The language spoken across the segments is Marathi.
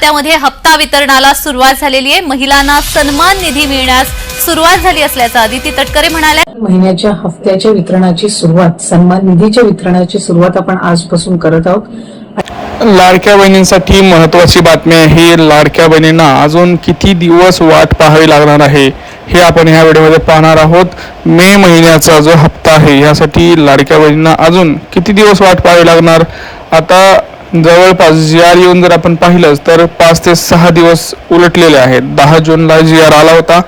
त्यामध्ये हप्ता वितरणाला सुरुवात झालेली आहे। महिलांना सन्मान निधी मिळण्यास सुरुवात झाली असल्याचं अदिती तटकरे म्हणाल्या। महिन्याच्या हप्त्याच्या वितरणाची सुरुवात, सन्मान निधीच्या वितरणाची सुरुवात आपण आजपासून करत आहोत। लाडक्या बहिणींसाठी महत्त्वाची बातमी आहे। लाडक्या बहिणींना अजून किती दिवस वाट पाहावी लागणार आहे हे आपण ह्या व्हिडिओमध्ये पाहणार आहोत। मे महिन्याचा जो हप्ता आहे यासाठी लाडक्या बहिणींना अजून किती दिवस वाट पाहावी लागणार। आता जवळपास जी.आर येऊन जर आपण पाहिलं तर 5 ते 6 दिवस उलटलेले आहेत। 10 जूनला जी.आर आला होता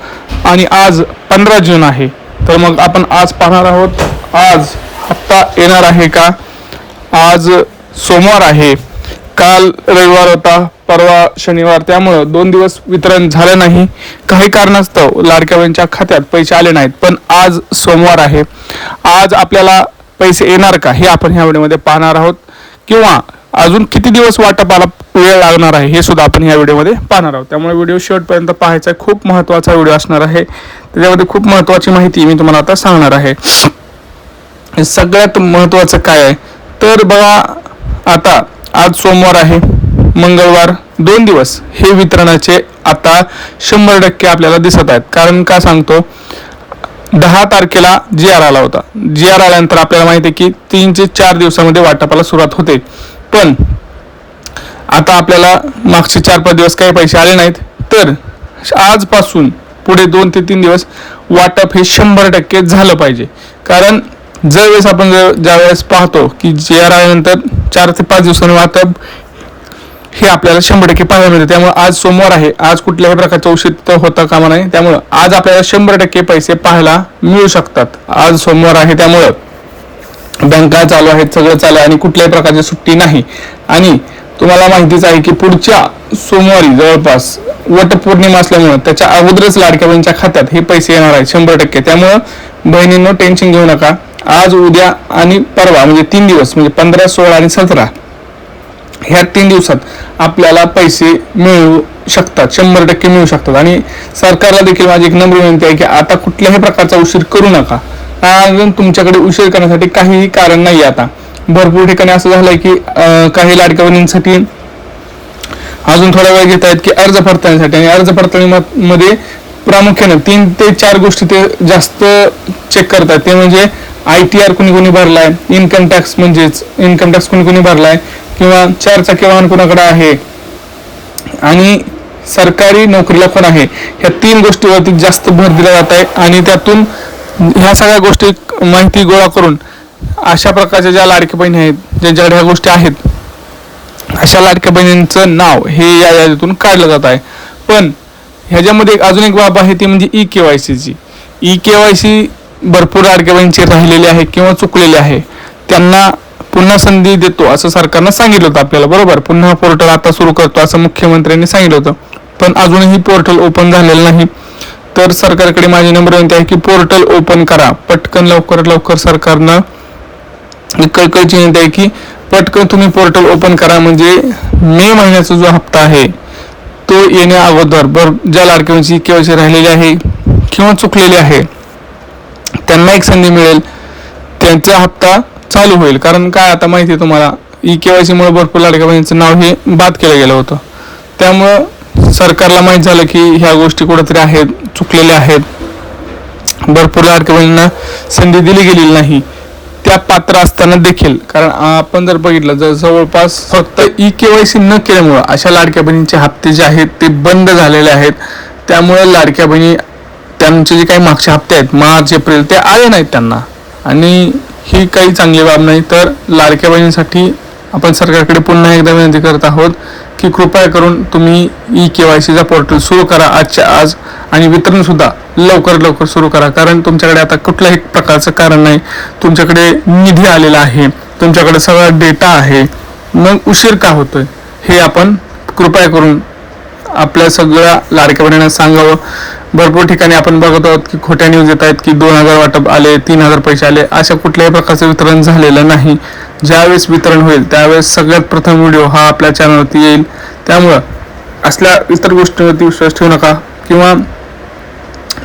आणि आज 15 जून आहे। तर मग आपण आज पाहणार आहोत आज हप्ता येणार आहे का। आज सोमवार आहे, काल रविवार होता, परवा शनिवार, त्यामुळे 2 दिवस वितरण झालं नाही। काही कारणास्तव लाडक्या बहिणींच्या खात्यात पैसे आले नाहीत, पण आज सोमवार आहे। आज आपल्याला पैसे येणार का हे आपण ह्या व्हिडिओमध्ये पाहणार आहोत, किंवा अजून किती दिवस वाटपाला वेळ लागणार आहे हे सुद्धा आपण ह्या व्हिडिओमध्ये पाहणार आहोत। त्यामुळे व्हिडिओ शेवटपर्यंत पाहायचा आहे। खूप महत्त्वाचा व्हिडिओ असणार आहे, त्याच्यामध्ये खूप महत्त्वाची माहिती मी तुम्हाला आता सांगणार आहे। सगळ्यात महत्त्वाचं काय आहे तर बघा, आता आज सोमवार आहे, मंगळवार, 2 दिवस हे वितरणाचे आता 100% आपल्याला दिसत आहेत। कारण का सांगतो, 10 तारखेला जी.आर आला होता। जी.आर आल्यानंतर आपल्याला माहिती आहे की 3 ते 4 दिवसामध्ये वाटपाला सुरुवात होते, पण आता आपल्याला मागचे 4-5 दिवस काही पैसे आले नाहीत। तर आजपासून पुढे 2 ते 3 दिवस वाटप हे 100% झालं पाहिजे। कारण ज्यावेळेस आपण ज्यावेळेस पाहतो की जी.आर आल्यानंतर 4 ते 5 दिवसांनी वाटप हे आपल्याला 100% पाहायला मिळते। त्यामुळे आज सोमवार आहे, आज कुठल्याही प्रकारचा उशीर होता कामा नाही। त्यामुळे आज आपल्याला 100% पैसे पाहायला मिळू शकतात। आज सोमवार आहे, त्यामुळे बँका चालू आहेत, सगळं चालू आहे आणि कुठल्याही प्रकारची सुट्टी नाही। आणि तुम्हाला माहितीच आहे की पुढच्या सोमवारी जवळपास वटपौर्णिमा असल्यामुळे त्याच्या अगोदरच लाडक्या बहिणीच्या खात्यात हे पैसे येणार आहेत 100%। त्यामुळे बहिणींनो टेन्शन घेऊ नका। आज, उद्या आणि परवा म्हणजे 3 दिवस म्हणजे 15, 16 आणि 17 ह्या 3 दिवसात आपल्याला पैसे मिळू शकतात, 100% मिळू शकतात। आणि सरकारला देखील माझी एक नम्र विनंती आहे की आता कुठल्याही प्रकारचा उशीर करू नका। अजून तुमच्याकडे उशीर करण्यासाठी काहीही कारण नाही। आता भरपूर ठिकाणी असं झालंय की काही लाडक्या बहिणींसाठी अजून थोडा वेळ घेत आहेत की अर्ज पडताळणीसाठी, आणि अर्ज पडताळणीमध्ये प्रामुख्याने 3 ते 4 गोष्टी ते जास्त चेक करतात। ते म्हणजे ITR कुणी भरलाय, इन्कम टॅक्स म्हणजेच इन्कम टॅक्स कुणी भरलाय, किंवा 4 चाकी वाहन कोणाकडे आहे, आणि सरकारी नोकरीला कोण आहे। ह्या 3 गोष्टीवरती जास्त भर दिला जात आहे। आणि त्यातून ह्या सगळ्या गोष्टी माहिती गोळा करून अशा प्रकारच्या ज्या लाडक्या बहिणी आहेत, ज्यांच्याकडे ह्या गोष्टी आहेत, अशा लाडक्या बहिणींचं नाव हे या यादीतून काढलं जात आहे। पण ह्याच्यामध्ये अजून एक बाब आहे, ती म्हणजे EKYC EKYC भरपूर लाडक्या बहिणींची राहिलेली आहे किंवा चुकलेली आहे, त्यांना पुन्हा संधी देतो असं सरकारनं सांगितलं होतं आपल्याला, बरोबर। पुन्हा पोर्टल आता सुरू करतो असं मुख्यमंत्र्यांनी सांगितलं होतं, पण अजूनही पोर्टल ओपन झालेलं नाही। तर सरकारकडे माझी नम्र विनंती आहे की पोर्टल ओपन करा पटकन, लवकरात लवकर। सरकारनं कळकळीची विनंती आहे की पटकन तुम्ही पोर्टल ओपन करा, म्हणजे मे महिन्याचा जो हप्ता आहे तो येण्या अगोदर ज्या लाडक्या बहिणींची EKYC राहिलेली आहे किंवा चुकलेली आहे त्यांना एक संधी मिळेल, त्यांचा हप्ता चालू होईल। कारण काय, आता माहिती आहे तुम्हाला, EKYC मुळे भरपूर लाडक्या बहिणींचं नाव हे बाद केलं गेलं होतं। त्यामुळं सरकारला माहीत झालं की ह्या गोष्टी कुठेतरी आहेत, चुकलेल्या आहेत, भरपूर लाडक्या बहिणींना संधी दिली गेलेली नाही त्या पात्र असताना देखील। कारण आपण जर बघितलं तर जवळपास फक्त EKYC न केल्यामुळं अशा लाडक्या बहिणींचे हप्ते जे आहेत ते बंद झालेले आहेत। त्यामुळे लाडक्या बहिणी त्यांचे जे काही मागचे हप्ते आहेत मार्च, एप्रिल ते आले नाहीत त्यांना, आणि ही काही चांगली बाब नाही। तर लाडक्या बहिणींसाठी आपण सरकारकडे पुन्हा एकदा विनंती करत आहोत की कृपया करून तुम्ही EKYCचा पोर्टल सुरू करा आजच्या आज, आणि वितरण सुद्धा लवकरात लवकर सुरू करा। कारण तुमच्याकडे आता कुठल्याही प्रकारचं कारण नाही, तुमच्याकडे निधी आलेला आहे, तुमच्याकडे सगळा डेटा आहे, मग उशीर का होतोय हे आपण कृपया करून आपल्या सगळ्या लाडक्या बहिणींना सांगावं। भरपूर ठिकाणी आपण बघत आहोत की खोट्या न्यूज येत आहेत की 2000 वाटप आले, 3000 पैसे आले, अशा कुठल्याही प्रकारचं वितरण झालेलं नाही। ज्यावेळेस वितरण होईल त्यावेळेस सगळ्यात प्रथम व्हिडिओ हा आपल्या चॅनलवरती येईल। त्यामुळं असल्या इतर गोष्टींवरती विश्वास ठेवू नका, किंवा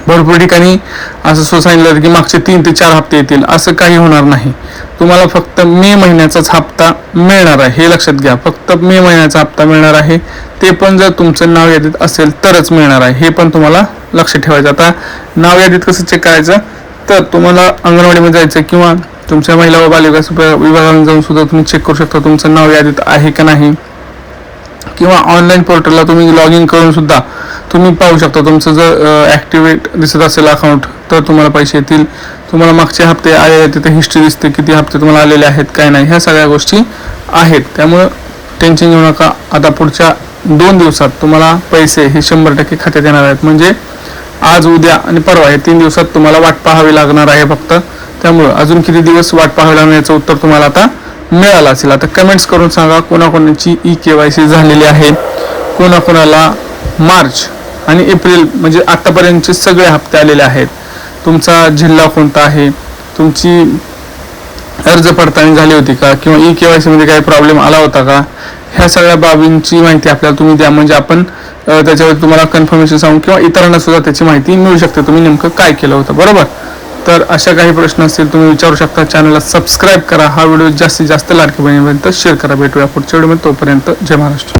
भरपूर ठिकाणी असं सांगितलं की मागचे 3 ते 4 हप्ते येतील, असं काही होणार नाही. तुम्हाला फक्त मे महिन्याचाच हप्ता मिळणार आहे, हे लक्षात घ्या. फक्त मे महिन्याचा हप्ता मिळणार आहे, ते पण जर तुमचं नाव यादीत असेल तरच मिळणार आहे, हे पण तुम्हाला लक्षात ठेवायचं. आता नाव यादीत कसं चेक करायचं, तर तुम्हाला अंगणवाडीमध्ये जायचं किंवा तुमच्या महिला व बालविकास विभागाला जाऊन सुद्धा तुम्ही चेक करू शकता तुमचं नाव यादीत आहे का नाही, किंवा ऑनलाईन पोर्टलला तुम्ही लॉग इन करून सुद्धा तुम्ही पाहू शकता. तुमचं जर ॲक्टिवेट दिसत असेल अकाउंट तर तुम्हाला पैसे येतील. तुम्हाला मागचे हप्ते आलेले तिथे हिस्ट्री दिसते, किती हप्ते तुम्हाला आलेले आहेत काय नाही, ह्या सगळ्या गोष्टी आहेत. त्यामुळं टेन्शन घेऊ नका. आता पुढच्या 2 दिवसात तुम्हाला पैसे हे 100% खात्यात येणार आहेत. म्हणजे आज, उद्या आणि परवा हे 3 दिवसात तुम्हाला वाट पाहावी लागणार आहे फक्त. त्यामुळं अजून किती दिवस वाट पाहावी लागणार याचं उत्तर तुम्हाला आता मिळालं असेल. आता कमेंट्स करून सांगा कोणाकोणाची EKYC झालेली आहे, कोणाकोणाला मार्च आणि एप्रिल म्हणजे आतापर्यंतचे सगळे हप्ते आलेले आहेत. तुमचा जिल्हा कोणता आहे, तुमची अर्ज पडताळणी झाली होती का, किंवा EKYC मध्ये काही प्रॉब्लेम आला होता का, ह्या सगळ्या बाबींची माहिती आपल्याला तुम्ही द्या. म्हणजे आपण त्याच्यावर तुम्हाला कन्फर्मेशन सांगू किंवा इतरांना सुद्धा त्याची माहिती मिळू शकते तुम्ही नेमकं काय केलं होतं. बरोबर. तर अशा काही प्रश्न असतील तुम्ही विचारू शकता. चॅनलला सबस्क्राईब करा. हा व्हिडिओ जास्तीत जास्त लाडक्या बहिणीपर्यंत शेअर करा. भेटूया पुढच्या व्हिडिओमध्ये. तोपर्यंत जय महाराष्ट्र.